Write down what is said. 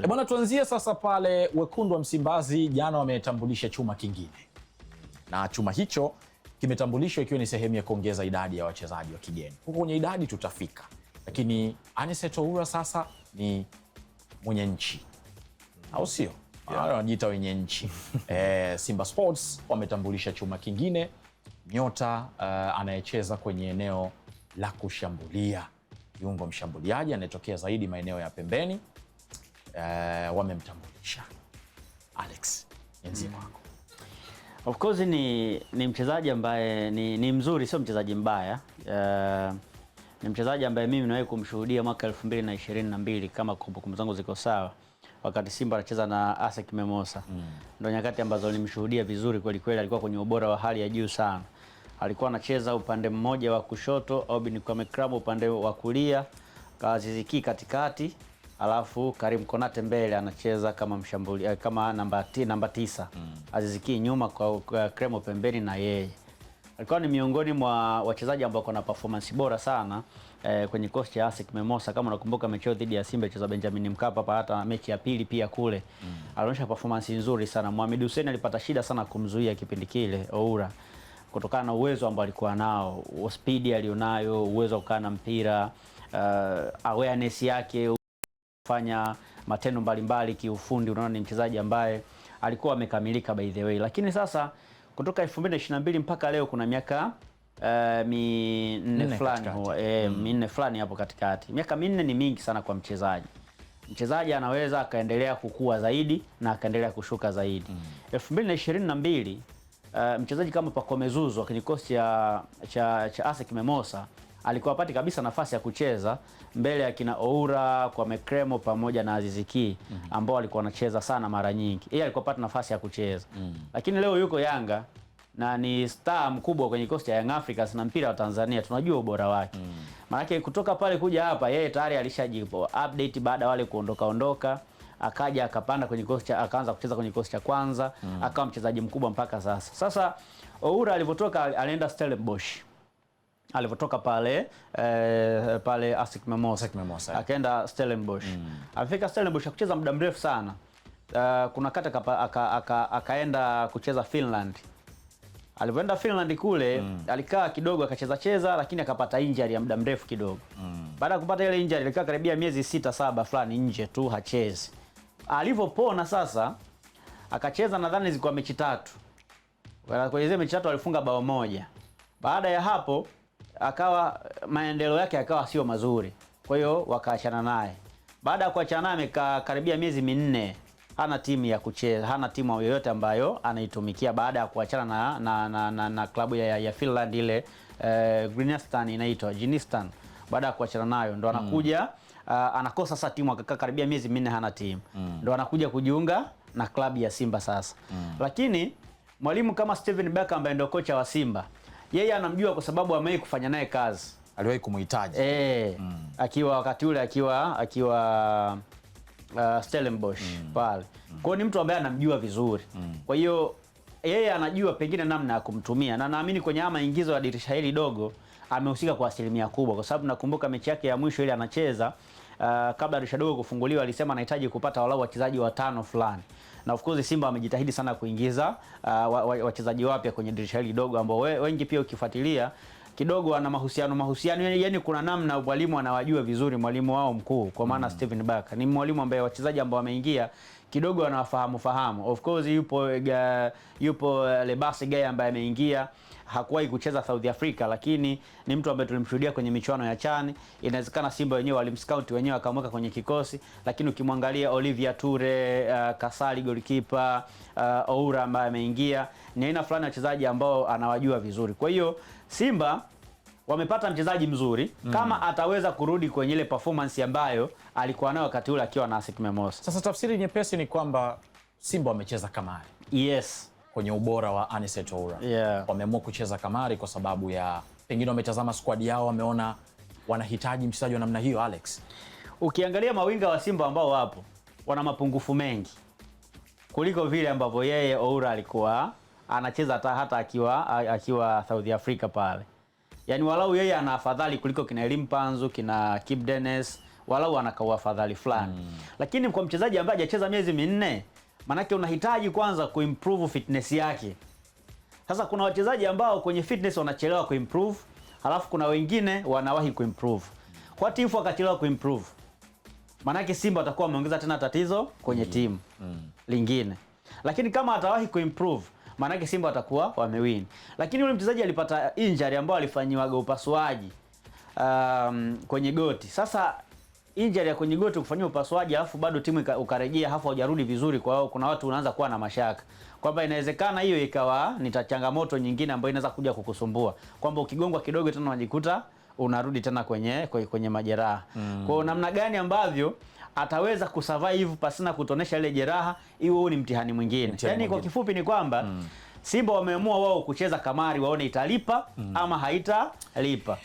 Bwana, tuanzie sasa pale wekundu wa Msimbazi jana wametambulisha chuma kingine, na chuma hicho kimetambulishwa ikiwa ni sehemu ya kuongeza idadi ya wachezaji wa kigeni. Huko kwenye idadi tutafika, lakini Anicet Oura sasa ni mwenye nchi, au sio? Wanajiita wenye nchi. Simba Sports wametambulisha chuma kingine, nyota anayecheza kwenye eneo la kushambulia, kiungo mshambuliaji anayetokea zaidi maeneo ya pembeni. Wamemtambulisha. Alex, nianzie kwako. Of course ni mchezaji ambaye ni mzuri, sio mchezaji mbaya. Ni mchezaji ambaye mimi nimewahi kumshuhudia mwaka 2022 kama kumbukumbu zangu ziko sawa, wakati Simba anacheza na ASEC Mimosas. Ndio nyakati ambazo nilimshuhudia vizuri kweli kweli, alikuwa kwenye ubora wa hali ya juu sana. Alikuwa anacheza upande mmoja wa kushoto, Obin Kwame upande wa kulia, Aziz Ki katikati, alafu Karim Konate mbele anacheza kama mshambuliaji, kama namba 9. Aziz Ki nyuma kwa Kremo pembeni, na yeye alikuwa ni miongoni mwa wachezaji ambao kuna performance bora sana kwenye kikosi cha ASEC Mimosas. Kama unakumbuka mechi dhidi ya Simba cha Benjamin Mkapa, hata mechi ya pili pia kule alionyesha performance nzuri sana. Mohamed Hussein alipata shida sana kumzuia kipindi kile Oura, kutokana na uwezo ambao alikuwa nao, speed alionayo, uwezo wa kukaa na mpira, awareness yake, kufanya matendo mbalimbali kiufundi. Unaona ni mchezaji ambaye alikuwa amekamilika by the way. Lakini sasa kutoka 2022 mpaka leo kuna miaka minne fulani, minne fulani hapo katikati. Miaka minne ni mingi sana kwa mchezaji. Mchezaji anaweza akaendelea kukua zaidi na akaendelea kushuka zaidi. 2022 mchezaji kama Pacome Zouzoua kwenye kikosi cha ASEC Mimosas alikuwa apati kabisa nafasi ya kucheza mbele ya kina Oura, kwa Mekremo pamoja na Aziz Ki ambao alikuwa anacheza sana mara nyingi. Yeye alikuwa apata nafasi ya kucheza. Lakini leo yuko Yanga na ni star mkubwa kwenye kikosi cha Young Africans na mpira wa Tanzania, tunajua ubora wake. Maana kutoka pale kuja hapa yeye tayari alishajipo update baada wale kuondoka, akaja akapanda kwenye kikosi cha, akaanza kucheza kwenye kikosi cha kwanza, akawa mchezaji mkubwa mpaka sasa. Sasa Oura alivotoka alienda Stellenbosch. Alivotoka pale ASEC Mimosas akaenda Stellenbosch. Afika Stellenbosch kucheza muda mrefu sana. Kuna kata akaenda kucheza Finland. Alipoenda Finland kule alikaa kidogo akacheza lakini akapata injury ya muda mrefu kidogo. Baada ya kupata ile injury alikaa karibia miezi 6-7 fulani nje tu hachezi. Alivopona sasa akacheza, nadhani zilikuwa mechi 3. Kwenye zile mechi 3 alifunga bao moja. Baada ya hapo akawa maendeleo yake akawa sio mazuri, kwa hiyo wakaachana naye. Baada ya kuachana naye amekaa karibia miezi 4 hana timu ya kucheza, hana timu yoyote ambayo anaitumikia baada ya kuachana na klabu ya Finland ile Greenistan inaitwa Jinistan. Baada ya kuachana nayo ndo anakuja anakosa sasa timu, akakaa karibia miezi 4 hana timu. Ndo anakuja kujiunga na klabu ya Simba sasa. Lakini mwalimu kama Steven Becker ambaye ndio kocha wa Simba, yeye anamjua kwa sababu amewahi kufanya naye kazi. Aliwahi kumhitaji. Akiwa wakati ule akiwa Stellenbosch pale. Kwa hiyo ni mtu ambaye anamjua vizuri. Kwa hiyo yeye anajua pengine namna ya kumtumia, na naamini kwenye maingizo ya dirisha hili dogo amehusika kwa asilimia kubwa, kwa sababu nakumbuka mechi yake ya mwisho ile anacheza kabla dirisha dogo kufunguliwa alisema anahitaji kupata walau wachezaji 5 fulani. Na of course Simba wamejitahidi sana kuingiza wachezaji wapya kwenye dirisha hili dogo ambao wengi pia ukifuatilia kidogo wana mahusiano, yani kuna namna mwalimu anawajua vizuri, mwalimu wao mkuu kwa maana Steven Becker ni mwalimu ambaye wachezaji ambao wameingia kidogo wanafahamu. Of course yupo Lebasi Gueye ambaye ameingia, hakuwahi kucheza South Africa, lakini ni mtu ambaye tulimshuhudia kwenye michuano ya CHAN. Inawezekana Simba wenyewe walimscout wenyewe akamweka kwenye kikosi, lakini ukimwangalia Olivier Toure, Kasali goalkeeper, Oura ambaye ameingia, ni aina fulani ya wachezaji ambao anawajua vizuri. Kwa hiyo Simba wamepata mchezaji mzuri kama ataweza kurudi kwenye ile performance ambayo alikuwa nayo wakati ule akiwa na ASEC Mimosas. Sasa tafsiri nyepesi ni kwamba Simba wamecheza kamari. Yes. Kwenye ubora wa Anicet Oura. Wameamua kucheza kamari kwa sababu ya pengine wametazama squad yao, wameona wanahitaji mchezaji wa namna hiyo. Alex, ukiangalia mawinga wa Simba ambao wapo wana mapungufu mengi kuliko vile ambavyo yeye Oura alikuwa anacheza hata akiwa South Africa pale. Yani walau yeye ana afadhali kuliko kina Elim Panzu, kina Kip Dennis, walau anakaua afadhali fulani. Lakini kwa mchezaji ambaye hajacheza miezi minne, manake unahitaji kwanza kuimprove fitness yake. Sasa kuna wachezaji ambao kwenye fitness wanachelewa kuimprove, halafu kuna wengine wanawahi kuimprove. Kwa Tifu akachelewa kuimprove, manake Simba atakuwa ameongeza tena tatizo kwenye timu lingine. Lakini kama atawahi kuimprove, manake Simba atakuwa wamewin. Lakini yule mchezaji alipata injury ambao alifanyiwa upasuaji kwenye goti. Sasa injury ya kwenye goti kufanywa upasuaji alafu bado timu ukarejea hapo hujarudi vizuri, kwa hiyo kuna watu unaanza kuwa na mashaka kwamba inawezekana hiyo ikawa ni changamoto nyingine ambayo inaweza kuja kukusumbua, kwamba ukigongwa kidogo tena unajikuta unarudi tena kwenye majeraha. Kwa hiyo namna gani ambavyo ataweza kusurvive pasina kutonesha ile jeraha, hiyo ni mtihani mwingine. Yaani kwa kifupi ni kwamba Simba wameamua wao kucheza kamari waone italipa ama haitalipa.